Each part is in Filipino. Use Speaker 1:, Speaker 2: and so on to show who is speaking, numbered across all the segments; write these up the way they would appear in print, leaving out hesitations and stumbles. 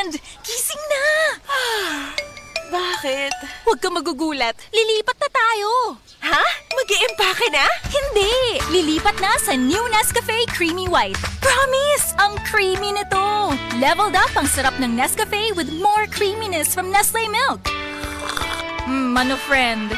Speaker 1: friend! Gising na!
Speaker 2: Bakit?
Speaker 1: Huwag ka magugulat. Lilipat na tayo!
Speaker 2: Ha? Mag-i-empake na?
Speaker 1: Hindi! Lilipat na sa new Nescafe Creamy White. Promise! Ang creamy nito! Leveled up ang sarap ng Nescafe with more creaminess from Nestle Milk. Ano friend?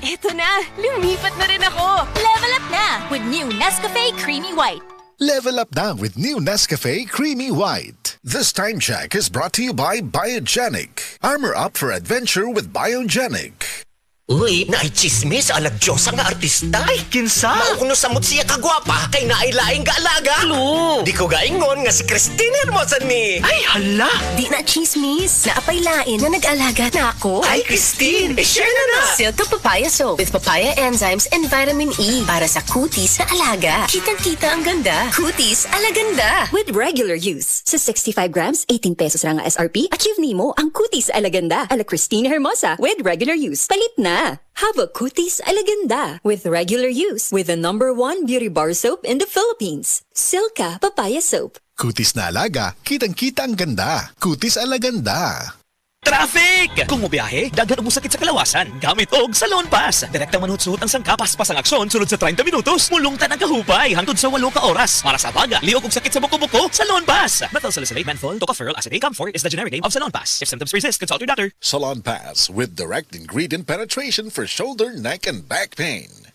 Speaker 2: Eto na! Lumipat na rin ako!
Speaker 1: Level up na with new Nescafe Creamy White.
Speaker 3: Level up now with new Nescafe Creamy White. This time check is brought to you by Biogenic. Armor up for adventure with Biogenic.
Speaker 4: Uy, naay-chismis alag Diyos ang artista. Ay, kinsa? Maukuno samot siya kagwapa, kay naay-laing gaalaga. Lo! Di ko gaingon nga si Christine Hermosa ni. Ay, hala!
Speaker 5: Di na chismis. Naapay lain na nag-alaga na ako.
Speaker 4: Ay, Christine! I-share na!
Speaker 5: Silka Papaya Soap with papaya enzymes and vitamin E para sa kutis na alaga. Kitang-kita ang ganda. Kutis alaganda.
Speaker 6: With regular use. Sa 65 grams, 18 pesos lang ang SRP. Achieve nimo ang kutis alaganda ala Christine Hermosa with regular use. Palit na! Have a kutis alaganda with regular use with the #1 beauty bar soap in the Philippines. Silka Papaya Soap.
Speaker 3: Kutis na alaga, kitang-kita ang ganda. Kutis alaganda.
Speaker 7: Traffic! Kung mobiyahe, daghan mo sakit sa kalawasan. Gamit og Salon Pass. Direktang manhut-suhot ang sangkapas-pas ang aksyon sulod sa 30 minutos. Mulungtan ang kahupay hangtod sa 8 ka oras. Para sa baga, liog og sakit sa buko-buko, Salon Pass. Methyl salicylate menthol, tocopherol acetate, camphor is the generic name of Salon Pass. If symptoms persist, consult your doctor.
Speaker 3: Salon Pass with direct ingredient penetration for shoulder, neck, and back pain.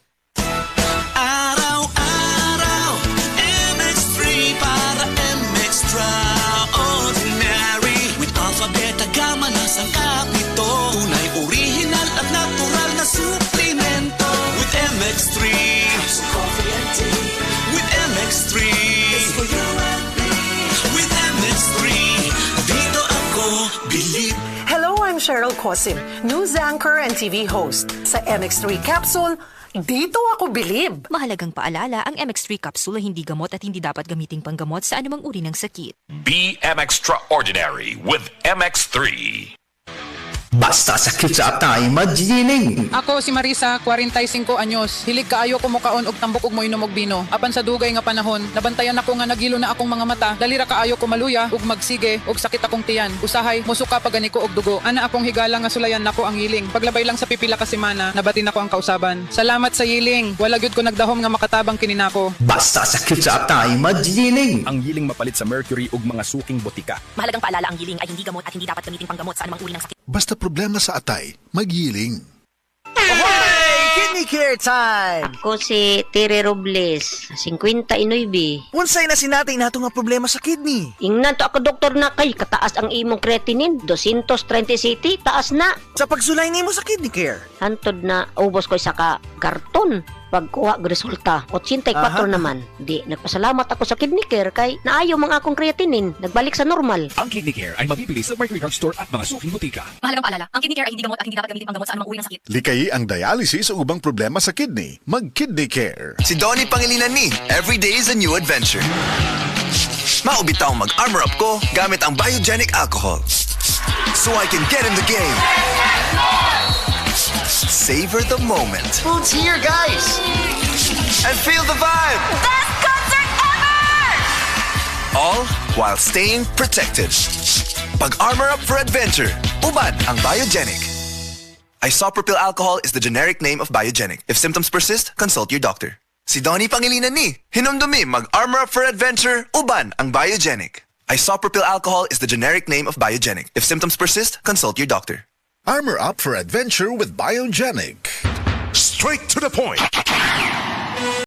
Speaker 8: Araw-araw, MX3 para extraordinary. With alpha, beta, gamma na sangkap nito. Tunay, original at natural na suplemento. With MX3, coffee and tea. With MX3, it's for you and me. With MX3, dito ako believe.
Speaker 9: Hello, I'm Cheryl Cosim, news anchor and TV host. Sa MX3 Capsule, dito ako bilib.
Speaker 10: Mahalagang paalala, ang MX3 capsule ay hindi gamot at hindi dapat gamiting panggamot sa anumang uri ng sakit.
Speaker 11: Be extraordinary with MX3.
Speaker 4: Basta sakit sa atay, magining.
Speaker 12: Ako si Marisa, 45 anyos. Hilig kaayo ko mukaon og tambok og moinom og bino. Apan sa dugay nga panahon, nabantayan ako nga nagilo na akong mga mata. Dalira kaayo ko maluya ug magsige og sakit akong tiyan. Usahay, musuka pagani ko og dugo. Ana akong higala nga sulayan nako ang hiling. Paglabay lang sa pipila ka semana, nabati nako ang kausaban. Salamat sa hiling. Wala gyud ko nagdahom nga makatabang kini nako.
Speaker 4: Basta sakit sa atay, magining.
Speaker 13: Ang hiling mapalit sa mercury ug mga suking botika.
Speaker 10: Mahalagang paalala, ang giling ay hindi gamot at hindi dapat gamiting panggamot sa anumang uri ng sakit.
Speaker 3: Basta problema sa atay, magyiling.
Speaker 14: Hey! Kidney care time!
Speaker 15: Ako si Tere Robles, 59.
Speaker 14: Unsay na sinatay nato nga problema sa kidney?
Speaker 15: Ingnan to ako doktor na kay kataas ang imong creatinine, 230 city, taas na.
Speaker 14: Sa pagsulay nimo sa kidney care?
Speaker 15: Hantod na ubos ko isa ka karton. Pagkuha ng resulta, 84 naman. Di, nagpasalamat ako sa Kidney Care kay naayo mga akong creatinine. Nagbalik sa normal.
Speaker 13: Ang Kidney Care ay mabibili sa Mercury Drug Store at mga suking butika.
Speaker 10: Mahalagang paalala, ang Kidney Care ay hindi gamot at hindi dapat gamiting panggamot sa anumang uri ng sakit.
Speaker 3: Likayi ang dialysis o ubang problema sa kidney. Mag-Kidney Care.
Speaker 16: Si Donnie Pangilinan ni. Every day is a new adventure. Maubitaw mag-armor up ko gamit ang Biogenic alcohol. So I can get in the game. Savor the moment.
Speaker 14: Food's here, guys!
Speaker 16: And feel the vibe.
Speaker 2: Best concert ever!
Speaker 16: All while staying protected. Pag-armor up for adventure. Uban ang Biogenic. Isopropyl alcohol is the generic name of Biogenic. If symptoms persist, consult your doctor. Si Donnie Pangilinan ni. Hinumdumi mag-armor up for adventure. Uban ang Biogenic. Isopropyl alcohol is the generic name of Biogenic. If symptoms persist, consult your doctor.
Speaker 3: Armor up for adventure with Biogenic.
Speaker 11: Straight to the point.